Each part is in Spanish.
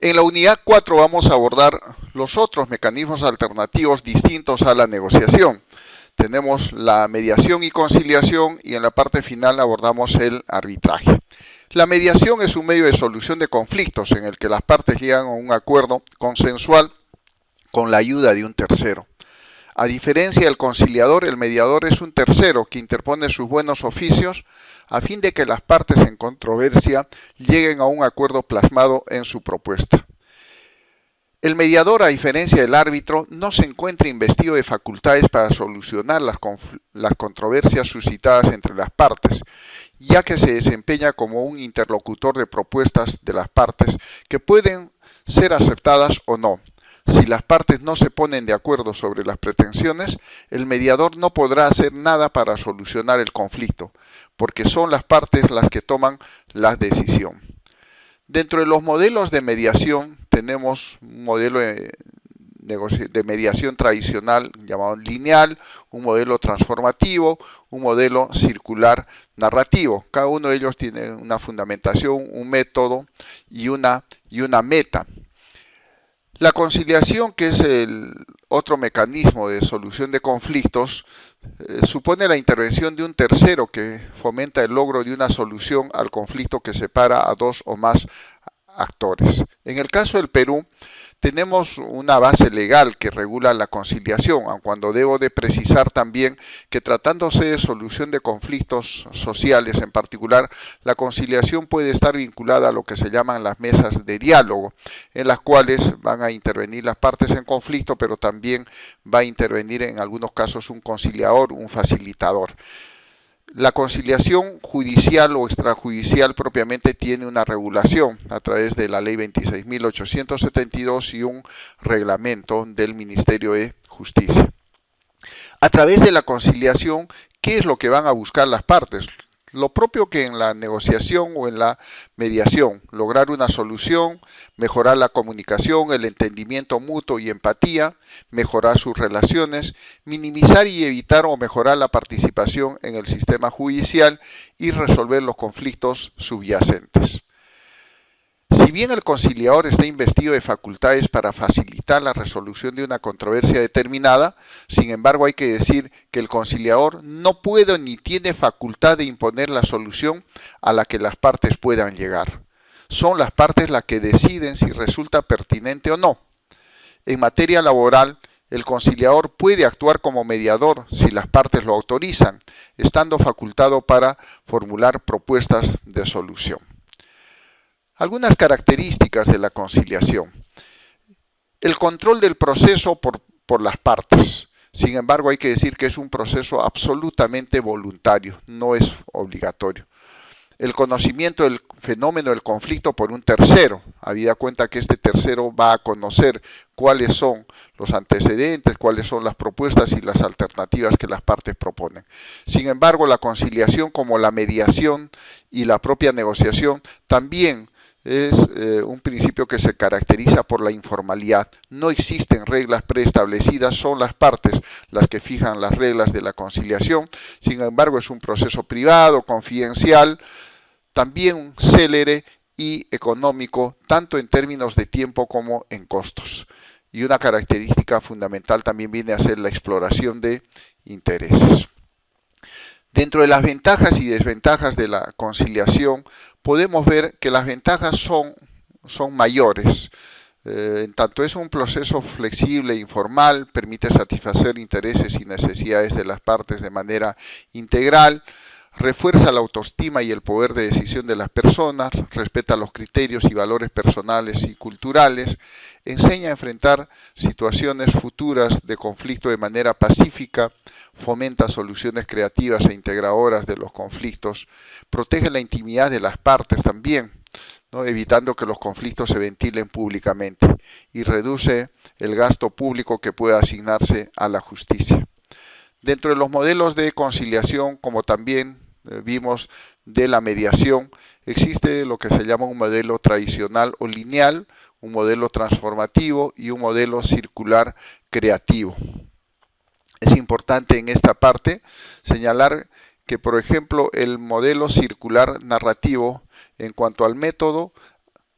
En la unidad 4 vamos a abordar los otros mecanismos alternativos distintos a la negociación. Tenemos la mediación y conciliación y en la parte final abordamos el arbitraje. La mediación es un medio de solución de conflictos en el que las partes llegan a un acuerdo consensual con la ayuda de un tercero. A diferencia del conciliador, el mediador es un tercero que interpone sus buenos oficios a fin de que las partes en controversia lleguen a un acuerdo plasmado en su propuesta. El mediador, a diferencia del árbitro, no se encuentra investido de facultades para solucionar las controversias suscitadas entre las partes, ya que se desempeña como un interlocutor de propuestas de las partes que pueden ser aceptadas o no. Si las partes no se ponen de acuerdo sobre las pretensiones, el mediador no podrá hacer nada para solucionar el conflicto, porque son las partes las que toman la decisión. Dentro de los modelos de mediación tenemos un modelo de mediación tradicional llamado lineal, un modelo transformativo, un modelo circular narrativo. Cada uno de ellos tiene una fundamentación, un método y una meta. La conciliación, que es el otro mecanismo de solución de conflictos, supone la intervención de un tercero que fomenta el logro de una solución al conflicto que separa a dos o más actores. En el caso del Perú, tenemos una base legal que regula la conciliación, aun cuando debo de precisar también que tratándose de solución de conflictos sociales en particular, la conciliación puede estar vinculada a lo que se llaman las mesas de diálogo, en las cuales van a intervenir las partes en conflicto, pero también va a intervenir en algunos casos un conciliador, un facilitador. La conciliación judicial o extrajudicial propiamente tiene una regulación a través de la ley 26.872 y un reglamento del Ministerio de Justicia. A través de la conciliación, ¿qué es lo que van a buscar las partes? Lo propio que en la negociación o en la mediación, lograr una solución, mejorar la comunicación, el entendimiento mutuo y empatía, mejorar sus relaciones, minimizar y evitar o mejorar la participación en el sistema judicial y resolver los conflictos subyacentes. Si bien el conciliador está investido de facultades para facilitar la resolución de una controversia determinada, sin embargo hay que decir que el conciliador no puede ni tiene facultad de imponer la solución a la que las partes puedan llegar. Son las partes las que deciden si resulta pertinente o no. En materia laboral, el conciliador puede actuar como mediador si las partes lo autorizan, estando facultado para formular propuestas de solución. Algunas características de la conciliación. El control del proceso por las partes. Sin embargo, hay que decir que es un proceso absolutamente voluntario, no es obligatorio. El conocimiento del fenómeno del conflicto por un tercero, habida cuenta que este tercero va a conocer cuáles son los antecedentes, cuáles son las propuestas y las alternativas que las partes proponen. Sin embargo, la conciliación, como la mediación y la propia negociación, también es un principio que se caracteriza por la informalidad. No existen reglas preestablecidas, son las partes las que fijan las reglas de la conciliación. Sin embargo, es un proceso privado, confidencial, también célere y económico, tanto en términos de tiempo como en costos. Y una característica fundamental también viene a ser la exploración de intereses. Dentro de las ventajas y desventajas de la conciliación, podemos ver que las ventajas son mayores. En tanto es un proceso flexible e informal, permite satisfacer intereses y necesidades de las partes de manera integral, refuerza la autoestima y el poder de decisión de las personas, respeta los criterios y valores personales y culturales, enseña a enfrentar situaciones futuras de conflicto de manera pacífica, fomenta soluciones creativas e integradoras de los conflictos, protege la intimidad de las partes también, ¿no?, evitando que los conflictos se ventilen públicamente, y reduce el gasto público que pueda asignarse a la justicia. Dentro de los modelos de conciliación, como también vimos de la mediación, existe lo que se llama un modelo tradicional o lineal, un modelo transformativo y un modelo circular creativo. Es importante en esta parte señalar que, por ejemplo, el modelo circular narrativo, en cuanto al método,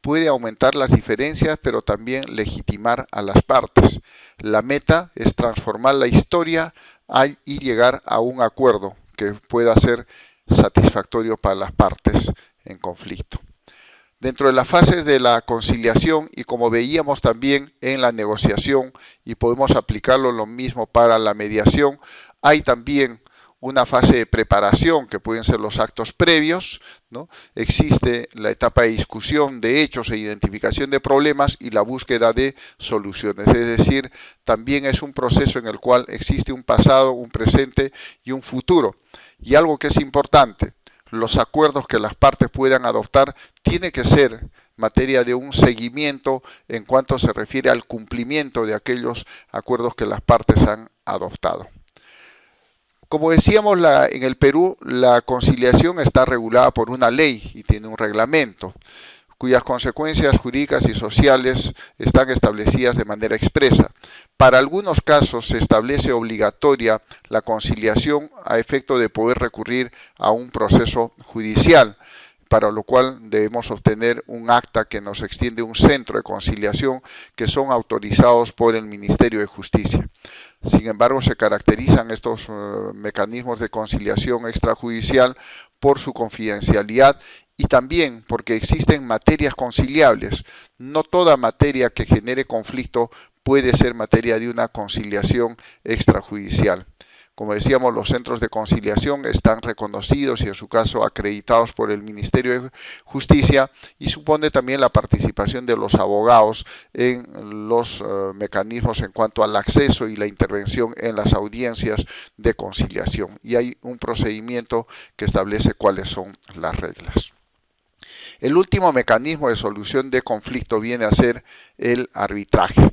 puede aumentar las diferencias, pero también legitimar a las partes. La meta es transformar la historia y llegar a un acuerdo que pueda ser satisfactorio para las partes en conflicto. Dentro de las fases de la conciliación, y como veíamos también en la negociación, y podemos aplicarlo lo mismo para la mediación, hay también una fase de preparación que pueden ser los actos previos, ¿no? Existe la etapa de discusión de hechos e identificación de problemas y la búsqueda de soluciones. Es decir, también es un proceso en el cual existe un pasado, un presente y un futuro. Y algo que es importante, los acuerdos que las partes puedan adoptar tiene que ser materia de un seguimiento en cuanto se refiere al cumplimiento de aquellos acuerdos que las partes han adoptado. Como decíamos, en el Perú la conciliación está regulada por una ley y tiene un reglamento, cuyas consecuencias jurídicas y sociales están establecidas de manera expresa. Para algunos casos se establece obligatoria la conciliación a efecto de poder recurrir a un proceso judicial, para lo cual debemos obtener un acta que nos extiende un centro de conciliación que son autorizados por el Ministerio de Justicia. Sin embargo, se caracterizan estos mecanismos de conciliación extrajudicial por su confidencialidad y también porque existen materias conciliables. No toda materia que genere conflicto puede ser materia de una conciliación extrajudicial. Como decíamos, los centros de conciliación están reconocidos y en su caso acreditados por el Ministerio de Justicia y supone también la participación de los abogados en los mecanismos en cuanto al acceso y la intervención en las audiencias de conciliación. Y hay un procedimiento que establece cuáles son las reglas. El último mecanismo de solución de conflicto viene a ser el arbitraje.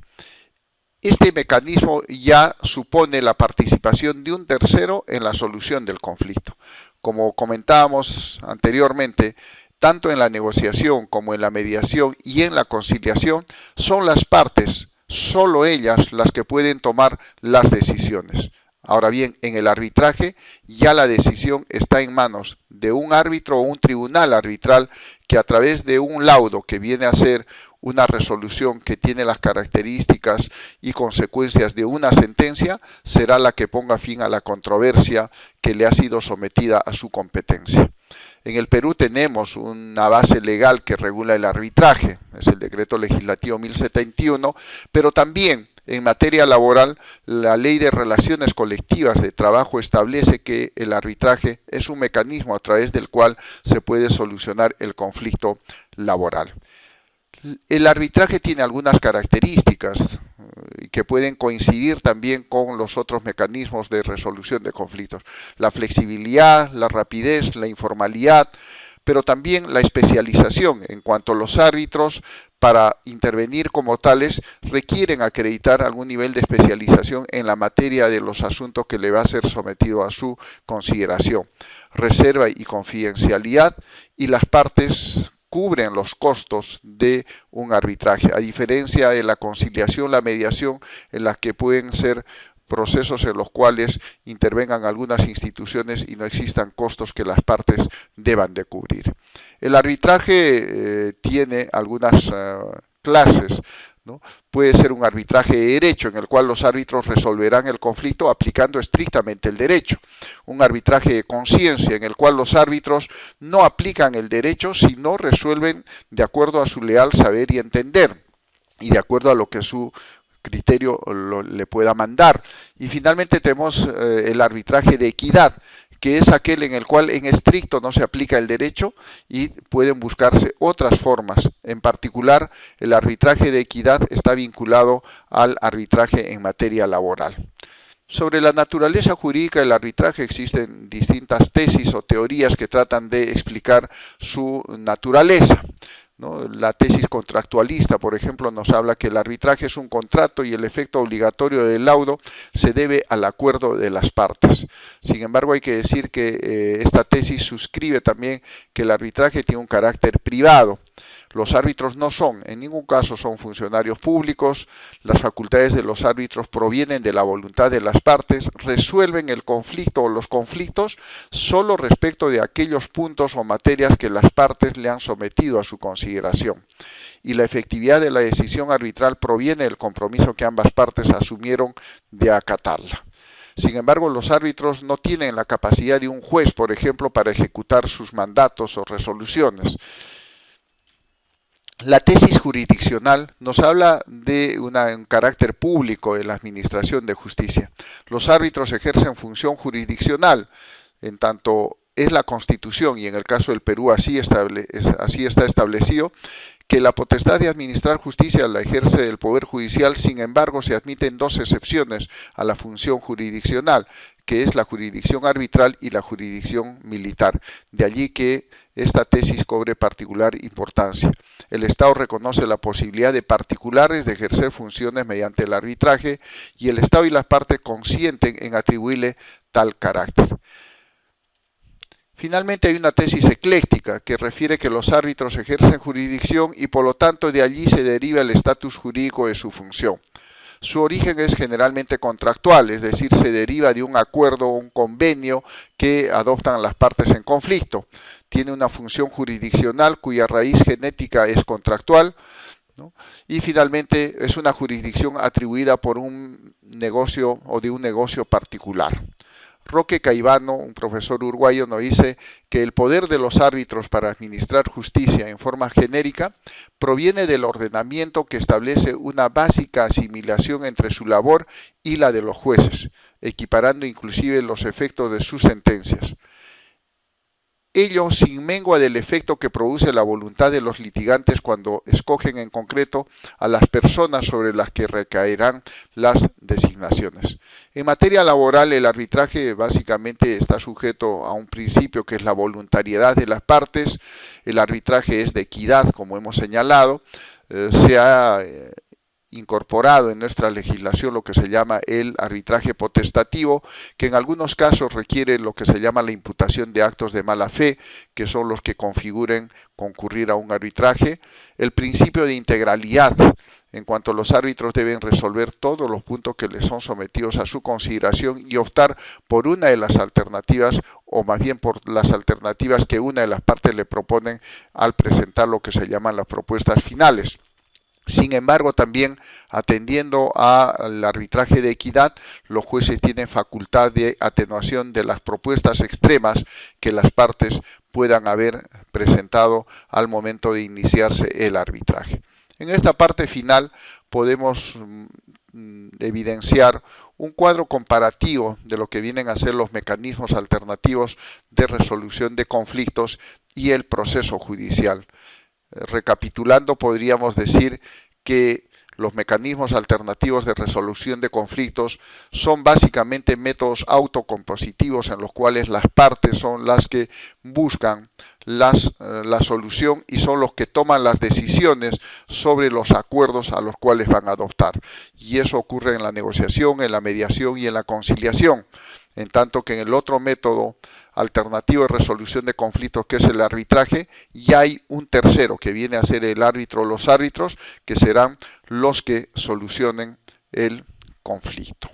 Este mecanismo ya supone la participación de un tercero en la solución del conflicto. Como comentábamos anteriormente, tanto en la negociación como en la mediación y en la conciliación, son las partes, solo ellas, las que pueden tomar las decisiones. Ahora bien, en el arbitraje ya la decisión está en manos de un árbitro o un tribunal arbitral que a través de un laudo que viene a ser una resolución que tiene las características y consecuencias de una sentencia, será la que ponga fin a la controversia que le ha sido sometida a su competencia. En el Perú tenemos una base legal que regula el arbitraje, es el Decreto Legislativo 1071, pero también en materia laboral, la Ley de Relaciones Colectivas de Trabajo establece que el arbitraje es un mecanismo a través del cual se puede solucionar el conflicto laboral. El arbitraje tiene algunas características que pueden coincidir también con los otros mecanismos de resolución de conflictos. La flexibilidad, la rapidez, la informalidad, pero también la especialización en cuanto a los árbitros para intervenir como tales requieren acreditar algún nivel de especialización en la materia de los asuntos que le va a ser sometido a su consideración. Reserva y confidencialidad y las partes cubren los costos de un arbitraje, a diferencia de la conciliación, la mediación, en las que pueden ser procesos en los cuales intervengan algunas instituciones y no existan costos que las partes deban de cubrir. El arbitraje tiene algunas clases, ¿no? Puede ser un arbitraje de derecho en el cual los árbitros resolverán el conflicto aplicando estrictamente el derecho. Un arbitraje de conciencia en el cual los árbitros no aplican el derecho sino resuelven de acuerdo a su leal saber y entender y de acuerdo a lo que su criterio le pueda mandar. Y finalmente tenemos el arbitraje de equidad, que es aquel en el cual en estricto no se aplica el derecho y pueden buscarse otras formas. En particular, el arbitraje de equidad está vinculado al arbitraje en materia laboral. Sobre la naturaleza jurídica del arbitraje existen distintas tesis o teorías que tratan de explicar su naturaleza, ¿no? La tesis contractualista, por ejemplo, nos habla que el arbitraje es un contrato y el efecto obligatorio del laudo se debe al acuerdo de las partes. Sin embargo, hay que decir que esta tesis suscribe también que el arbitraje tiene un carácter privado. Los árbitros no son, en ningún caso son funcionarios públicos, las facultades de los árbitros provienen de la voluntad de las partes, resuelven el conflicto o los conflictos solo respecto de aquellos puntos o materias que las partes le han sometido a su consideración. Y la efectividad de la decisión arbitral proviene del compromiso que ambas partes asumieron de acatarla. Sin embargo, los árbitros no tienen la capacidad de un juez, por ejemplo, para ejecutar sus mandatos o resoluciones. La tesis jurisdiccional nos habla de un carácter público en la administración de justicia. Los árbitros ejercen función jurisdiccional, en tanto es la Constitución, y en el caso del Perú así está establecido, que la potestad de administrar justicia la ejerce el Poder Judicial. Sin embargo, se admiten dos excepciones a la función jurisdiccional, que es la jurisdicción arbitral y la jurisdicción militar. De allí que esta tesis cobre particular importancia. El Estado reconoce la posibilidad de particulares de ejercer funciones mediante el arbitraje y el Estado y las partes consienten en atribuirle tal carácter. Finalmente hay una tesis ecléctica que refiere que los árbitros ejercen jurisdicción y por lo tanto de allí se deriva el estatus jurídico de su función. Su origen es generalmente contractual, es decir, se deriva de un acuerdo o un convenio que adoptan las partes en conflicto. Tiene una función jurisdiccional cuya raíz genética es contractual, ¿no? Y finalmente es una jurisdicción atribuida por un negocio o de un negocio particular. Roque Caivano, un profesor uruguayo, nos dice que el poder de los árbitros para administrar justicia en forma genérica proviene del ordenamiento que establece una básica asimilación entre su labor y la de los jueces, equiparando inclusive los efectos de sus sentencias. Ello sin mengua del efecto que produce la voluntad de los litigantes cuando escogen en concreto a las personas sobre las que recaerán las designaciones. En materia laboral, el arbitraje básicamente está sujeto a un principio que es la voluntariedad de las partes. El arbitraje es de equidad, como hemos señalado. Se ha incorporado en nuestra legislación lo que se llama el arbitraje potestativo, que en algunos casos requiere lo que se llama la imputación de actos de mala fe, que son los que configuren concurrir a un arbitraje. El principio de integralidad, en cuanto los árbitros deben resolver todos los puntos que les son sometidos a su consideración y optar por una de las alternativas, o más bien por las alternativas que una de las partes le proponen al presentar lo que se llaman las propuestas finales. Sin embargo, también atendiendo al arbitraje de equidad, los jueces tienen facultad de atenuación de las propuestas extremas que las partes puedan haber presentado al momento de iniciarse el arbitraje. En esta parte final podemos evidenciar un cuadro comparativo de lo que vienen a ser los mecanismos alternativos de resolución de conflictos y el proceso judicial. Recapitulando, podríamos decir que los mecanismos alternativos de resolución de conflictos son básicamente métodos autocompositivos en los cuales las partes son las que buscan la solución y son los que toman las decisiones sobre los acuerdos a los cuales van a adoptar. Y eso ocurre en la negociación, en la mediación y en la conciliación. En tanto que en el otro método alternativo de resolución de conflictos, que es el arbitraje, ya hay un tercero que viene a ser el árbitro o los árbitros, que serán los que solucionen el conflicto.